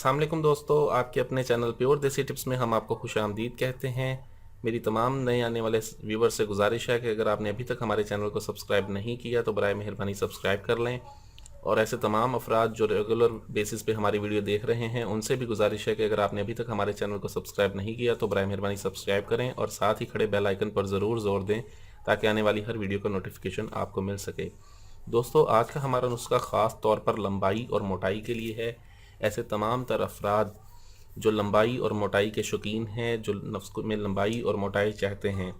अस्सलाम वालेकुम दोस्तों, आपके अपने चैनल प्योर देसी टिप्स में हम आपको खुशामदीद कहते हैं। मेरी तमाम नए आने वाले व्यूवर्स से गुजारिश है कि अगर आपने अभी तक हमारे चैनल को सब्सक्राइब नहीं किया तो बराए मेहरबानी सब्सक्राइब कर लें। और ऐसे तमाम अफराद जो रेगुलर बेसिस पे हमारी वीडियो देख रहे हैं उनसे भी गुजारिश है कि अगर आपने अभी तक हमारे चैनल को सब्सक्राइब नहीं किया तो बराए मेहरबानी सब्सक्राइब करें और साथ ही खड़े बेल आइकन पर ज़रूर जोर दें ताकि आने वाली हर वीडियो का नोटिफिकेशन आपको मिल सके। दोस्तों, आज का हमारा नुस्खा ख़ास तौर पर लंबाई और मोटाई के लिए है। ऐसे तमाम तर अफराद जो लंबाई और मोटाई के शौकीन हैं, जो नफ्स में लंबाई और मोटाई चाहते हैं,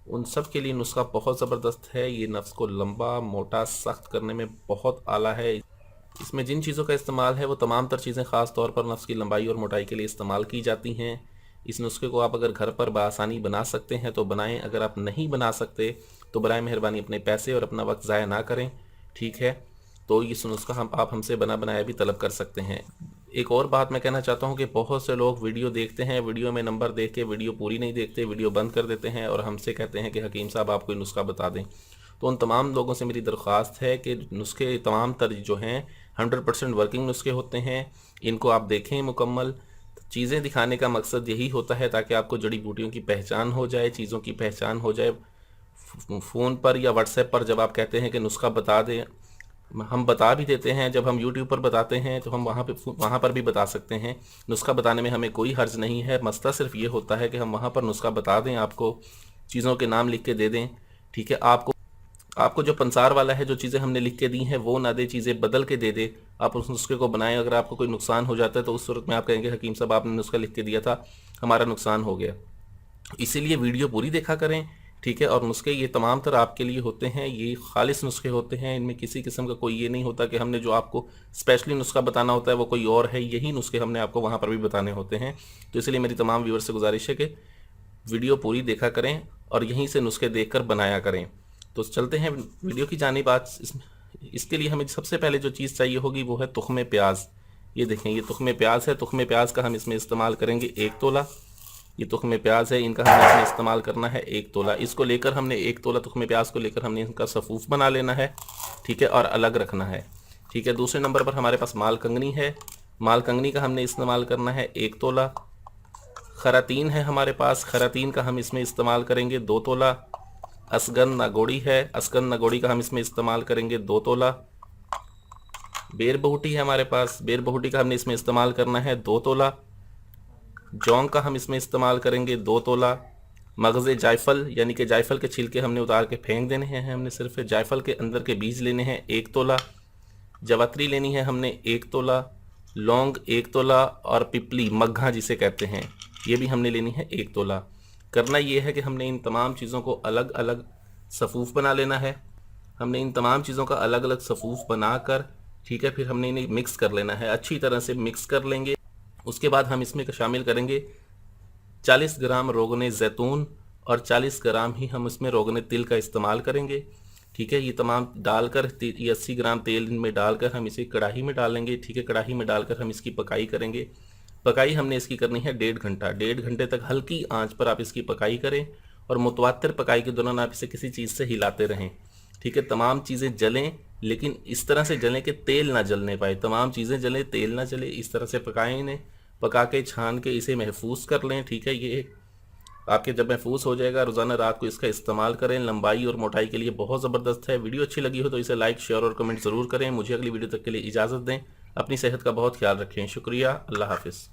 उन सब के लिए नुस्खा बहुत ज़बरदस्त है। ये नफ्स को लंबा, मोटा, सख्त करने में बहुत आला है। इसमें जिन चीज़ों का इस्तेमाल है वो तमाम तर चीज़ें ख़ास तौर पर नफ्स की लंबाई और मोटाई के लिए इस्तेमाल की जाती हैं। इस नुस्खे को आप अगर घर पर बआसानी बना सकते हैं तो बनाएं। अगर आप नहीं बना सकते तो बराए मेहरबानी अपने पैसे और अपना वक्त ज़ाया ना करें, ठीक है। तो ये नुस्खा आप हमसे बना बनाया भी तलब कर सकते हैं। एक और बात मैं कहना चाहता हूँ कि बहुत से लोग वीडियो देखते हैं, वीडियो में नंबर देख के वीडियो पूरी नहीं देखते, वीडियो बंद कर देते हैं और हमसे कहते हैं कि हकीम साहब आप कोई नुस्खा बता दें। तो उन तमाम लोगों से मेरी दरख्वास्त है कि नुस्खे तमाम तर जो हैं 100% वर्किंग नुस्खे होते हैं। इनको आप देखें मुकम्मल। चीज़ें दिखाने का मकसद यही होता है ताकि आपको जड़ी बूटियों की पहचान हो जाए, चीज़ों की पहचान हो जाए। फ़ोन पर या व्हाट्सएप पर जब आप कहते हैं कि नुस्खा बता दें, हम बता भी देते हैं। जब हम यूट्यूब पर बताते हैं तो हम वहाँ पर भी बता सकते हैं। नुस्खा बताने में हमें कोई हर्ज नहीं है। मसला सिर्फ ये होता है कि हम वहाँ पर नुस्खा बता दें, आपको चीज़ों के नाम लिख के दे दें, ठीक है। आपको जो पंसार वाला है, जो चीज़ें हमने लिख के दी हैं वो ना दे, चीज़ें बदल के दे दे। आप उस नुस्खे को बनाएं। अगर आपको कोई नुकसान हो जाता है तो उस सूरत में आप कहेंगे हकीम साहब आपने नुस्खा लिख के दिया था, हमारा नुकसान हो गया। इसीलिए वीडियो पूरी देखा करें, ठीक है। और नुस्खे ये तमाम तर आपके लिए होते हैं, ये खालिस नुस्खे होते हैं। इनमें किसी किस्म का कोई ये नहीं होता कि हमने जो आपको स्पेशली नुस्खा बताना होता है वो कोई और है। यही नुस्खे हमने आपको वहाँ पर भी बताने होते हैं। तो इसलिए मेरी तमाम व्यूअर्स से गुजारिश है कि वीडियो पूरी देखा करें और यहीं से नुस्खे देखकर बनाया करें। तो चलते हैं वीडियो की जानिब। आज इसके लिए हमें सबसे पहले जो चीज़ चाहिए होगी वो है तुख्मे प्याज। ये देखें, ये तुख्मे प्याज है। तुख्मे प्याज का हम इसमें इस्तेमाल करेंगे 1 तोला। ये तुख्मे प्याज है, इनका हमें इसमें इस्तेमाल करना है 1 तोला। इसको लेकर हमने 1 तोला तुख्मे प्याज को लेकर हमने इनका सफ़ूफ बना लेना है, ठीक है, और अलग रखना है, ठीक है। दूसरे नंबर पर हमारे पास माल कंगनी है। माल कंगनी का हमने इस्तेमाल करना है 1 तोला। खरातीन है हमारे पास, खरातीन का हम इसमें इस्तेमाल करेंगे 2 तोला। असगन नागोड़ी है, असगन नागोड़ी का हम इसमें इस्तेमाल करेंगे 2 तोला। बेर बहुटी है हमारे पास, बेर बहुटी का हमने इसमें इस्तेमाल करना है 2 तोला। जौंग का हम इसमें इस्तेमाल करेंगे 2 तोला। मगज़े जायफल यानी कि जायफल के छिलके हमने उतार के फेंक देने हैं, हमने सिर्फ जायफल के अंदर के बीज लेने हैं 1 तोला। जवात्री लेनी है हमने 1 तोला। लौंग 1 तोला और पिपली मग्घा जिसे कहते हैं ये भी हमने लेनी है 1 तोला। करना ये है कि हमने इन तमाम चीज़ों को अलग अलग सफ़ूफ बना लेना है। हमने इन तमाम चीज़ों का अलग अलग सफ़ूफ बनाकर, ठीक है, फिर हमने इन्हें मिक्स कर लेना है। अच्छी तरह से मिक्स कर लेंगे। उसके बाद हम इसमें शामिल करेंगे 40 ग्राम रोगने ज़ैतून और 40 ग्राम ही हम इसमें रोगने तिल का इस्तेमाल करेंगे, ठीक है। ये तमाम डालकर ये 80 ग्राम तेल इनमें डालकर हम इसे कढ़ाई में डालेंगे, ठीक है। कढ़ाई में डालकर हम इसकी पकाई करेंगे। पकाई हमने इसकी करनी है 1.5 घंटा। 1.5 घंटे तक हल्की आंच पर आप इसकी पकाई करें और मुतवातिर पकाई के दौरान आप इसे किसी चीज़ से हिलाते रहें, ठीक है। तमाम चीज़ें जलें लेकिन इस तरह से जलें कि तेल ना जलने पाए। तमाम चीज़ें जलें, तेल ना जले, इस तरह से पकाएं इन्हें। पका के छान के इसे महफूज कर लें, ठीक है। ये आपके जब महफूज हो जाएगा, रोज़ाना रात को इसका इस्तेमाल करें। लंबाई और मोटाई के लिए बहुत ज़बरदस्त है। वीडियो अच्छी लगी हो तो इसे लाइक, शेयर और कमेंट ज़रूर करें। मुझे अगली वीडियो तक के लिए इजाज़त दें। अपनी सेहत का बहुत ख्याल रखें। शुक्रिया। अल्लाह हाफिज़।